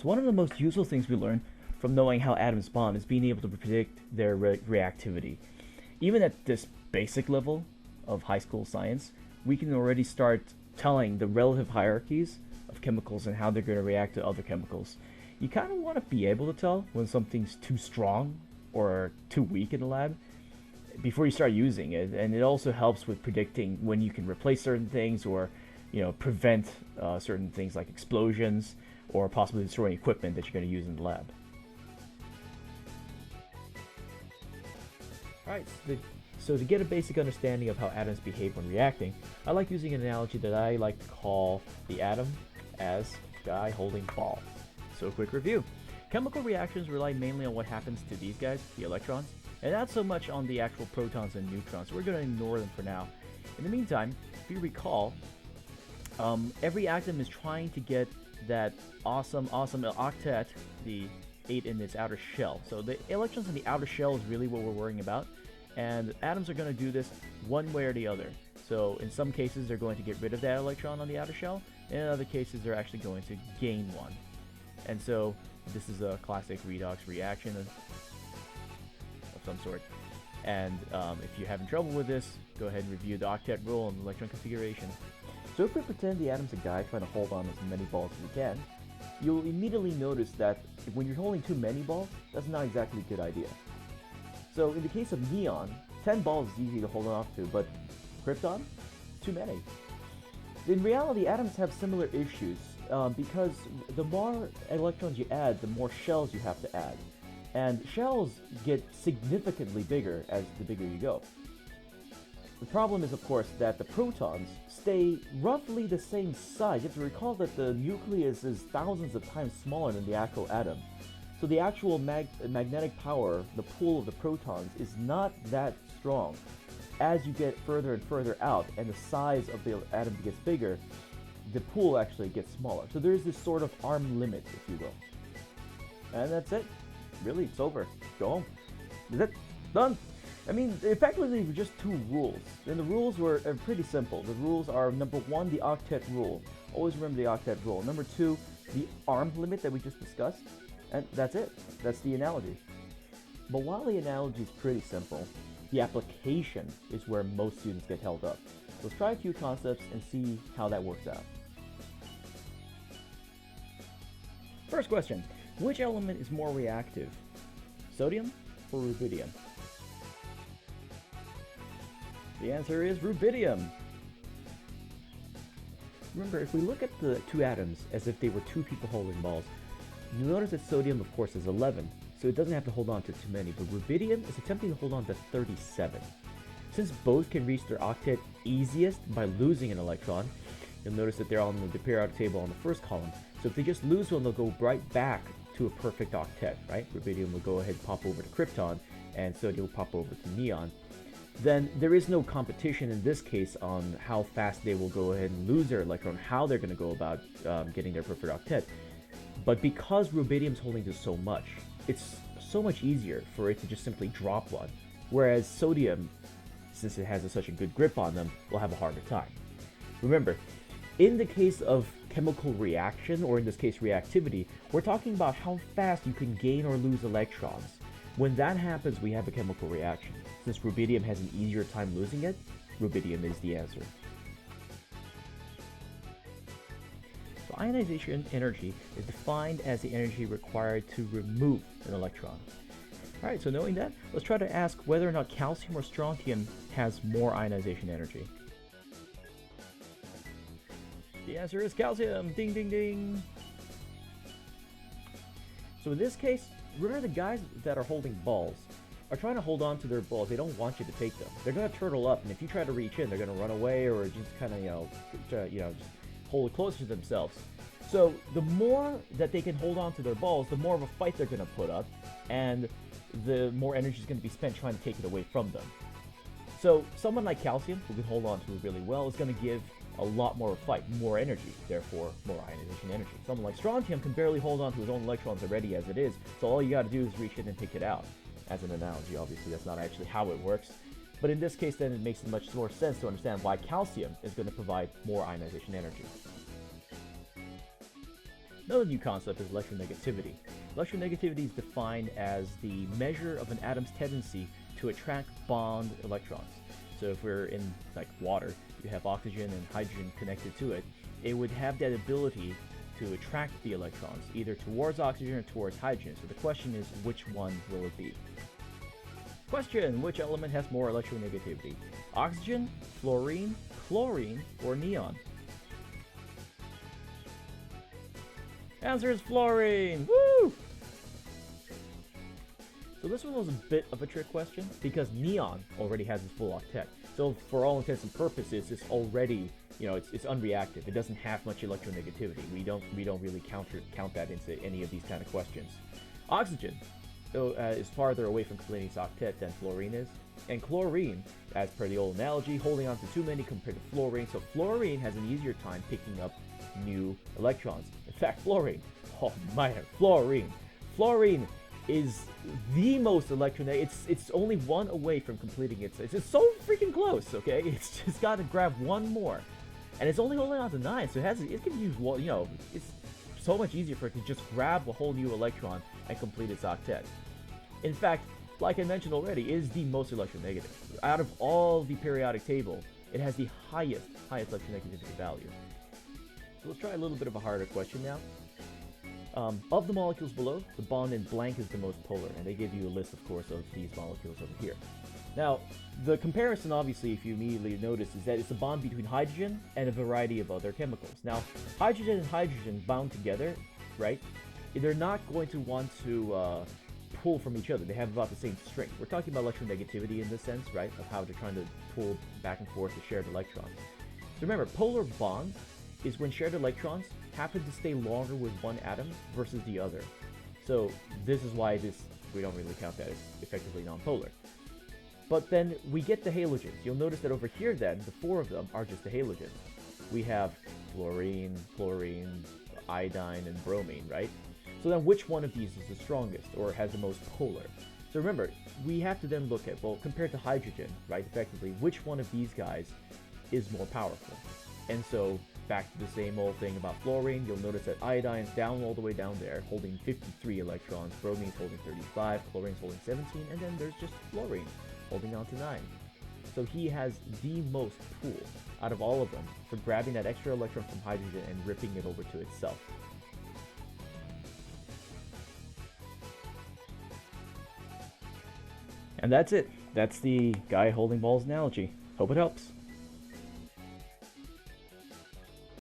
So one of the most useful things we learn from knowing how atoms bond is being able to predict their reactivity. Even at this basic level of high school science, we can already start telling the relative hierarchies of chemicals and how they're going to react to other chemicals. You kind of want to be able to tell when something's too strong or too weak in the lab before you start using it, and it also helps with predicting when you can replace certain things or prevent certain things like explosions or possibly destroying equipment that you're going to use in the lab. Alright, so to get a basic understanding of how atoms behave when reacting, I like using an analogy that I like to call the atom as guy holding ball. So a quick review. Chemical reactions rely mainly on what happens to these guys, the electrons, and not so much on the actual protons and neutrons, so we're going to ignore them for now. In the meantime, if you recall, every atom is trying to get that awesome octet, the 8 in its outer shell. So the electrons in the outer shell is really what we're worrying about, and atoms are going to do this one way or the other. So in some cases they're going to get rid of that electron on the outer shell, and in other cases they're actually going to gain one. And so this is a classic redox reaction of some sort. And if you're having trouble with this, go ahead and review the octet rule and electron configuration. So if we pretend the atom's a guy trying to hold on as many balls as we can, you'll immediately notice that when you're holding too many balls, that's not exactly a good idea. So in the case of neon, 10 balls is easy to hold on to, but krypton? Too many. In reality, atoms have similar issues because the more electrons you add, the more shells you have to add. And shells get significantly bigger as the bigger you go. The problem is, of course, that the protons stay roughly the same size. You have to recall that the nucleus is thousands of times smaller than the actual atom. So the actual magnetic power, the pull of the protons, is not that strong. As you get further and further out and the size of the atom gets bigger, the pull actually gets smaller. So there's this sort of arm limit, if you will. And that's it. Really, it's over. Go home. Is it? Done. I mean, effectively, were just two rules. And the rules were pretty simple. The rules are, number one, the octet rule. Always remember the octet rule. Number two, the arm limit that we just discussed. And that's it. That's the analogy. But while the analogy is pretty simple, the application is where most students get held up. Let's try a few concepts and see how that works out. First question. Which element is more reactive? Sodium or rubidium? The answer is rubidium. Remember, if we look at the two atoms as if they were two people holding balls, you'll notice that sodium, of course, is 11, so it doesn't have to hold on to too many, but rubidium is attempting to hold on to 37. Since both can reach their octet easiest by losing an electron, you'll notice that they're on the periodic table on the first column, so if they just lose one, they'll go right back to a perfect octet, right? Rubidium will go ahead and pop over to krypton, and sodium will pop over to neon. Then there is no competition in this case on how fast they will go ahead and lose their electron, how they're going to go about getting their preferred octet. But because rubidium's holding to so much, it's so much easier for it to just simply drop one, whereas sodium, since it has such a good grip on them, will have a harder time. Remember, in the case of chemical reaction, or in this case reactivity, we're talking about how fast you can gain or lose electrons. When that happens, we have a chemical reaction. Since rubidium has an easier time losing it, rubidium is the answer. So ionization energy is defined as the energy required to remove an electron. Alright, so knowing that, let's try to ask whether or not calcium or strontium has more ionization energy. The answer is calcium! Ding ding ding! So in this case, remember the guys that are holding balls are trying to hold on to their balls. They don't want you to take them. They're going to turtle up, and if you try to reach in, they're going to run away or just kind of, just hold it closer to themselves. So the more that they can hold on to their balls, the more of a fight they're going to put up, and the more energy is going to be spent trying to take it away from them. So someone like calcium, who can hold on to it really well, is going to give a lot more fight, more energy, therefore more ionization energy. Someone like strontium can barely hold on to his own electrons already as it is, so all you got to do is reach in and pick it out. As an analogy, obviously that's not actually how it works, but in this case then it makes much more sense to understand why calcium is going to provide more ionization energy. Another new concept is electronegativity. Electronegativity is defined as the measure of an atom's tendency to attract bond electrons. So if we're in like water, you have oxygen and hydrogen connected to it, it would have that ability to attract the electrons either towards oxygen or towards hydrogen. So the question is, which one will it be? Question: which element has more electronegativity? Oxygen, fluorine, chlorine, or neon? Answer is fluorine! Woo! So this one was a bit of a trick question because neon already has its full octet. So for all intents and purposes, it's already, it's unreactive. It doesn't have much electronegativity. We don't really count that into any of these kind of questions. Oxygen, though, is farther away from completing its octet than fluorine is. And chlorine, as per the old analogy, holding on to too many compared to fluorine. So fluorine has an easier time picking up new electrons. In fact, fluorine is the most electronegative. It's only one away from completing its. It's just so freaking close. Okay, it's just got to grab one more, and it's only holding on to 9. So it can use it's so much easier for it to just grab a whole new electron and complete its octet. In fact, like I mentioned already, it is the most electronegative. Out of all the periodic table, it has the highest electronegativity value. So let's try a little bit of a harder question now. Of the molecules below, the bond in blank is the most polar, and they give you a list, of course, of these molecules over here. Now, the comparison, obviously, if you immediately notice, is that it's a bond between hydrogen and a variety of other chemicals. Now, hydrogen and hydrogen bound together, right? They're not going to want to pull from each other. They have about the same strength. We're talking about electronegativity in this sense, right? Of how they're trying to pull back and forth the shared electrons. So remember, polar bonds is when shared electrons happen to stay longer with one atom versus the other. So this is why we don't really count that as effectively nonpolar. But then we get the halogens. You'll notice that over here then, the 4 of them are just the halogens. We have fluorine, chlorine, iodine, and bromine, right? So then which one of these is the strongest or has the most polar? So remember, we have to then look at, well, compared to hydrogen, right, effectively, which one of these guys is more powerful? And so back to the same old thing about fluorine, you'll notice that iodine's down all the way down there, holding 53 electrons, bromine's holding 35, chlorine's holding 17, and then there's just fluorine, holding on to 9. So he has the most pull out of all of them for grabbing that extra electron from hydrogen and ripping it over to itself. And that's it. That's the guy holding balls analogy. Hope it helps.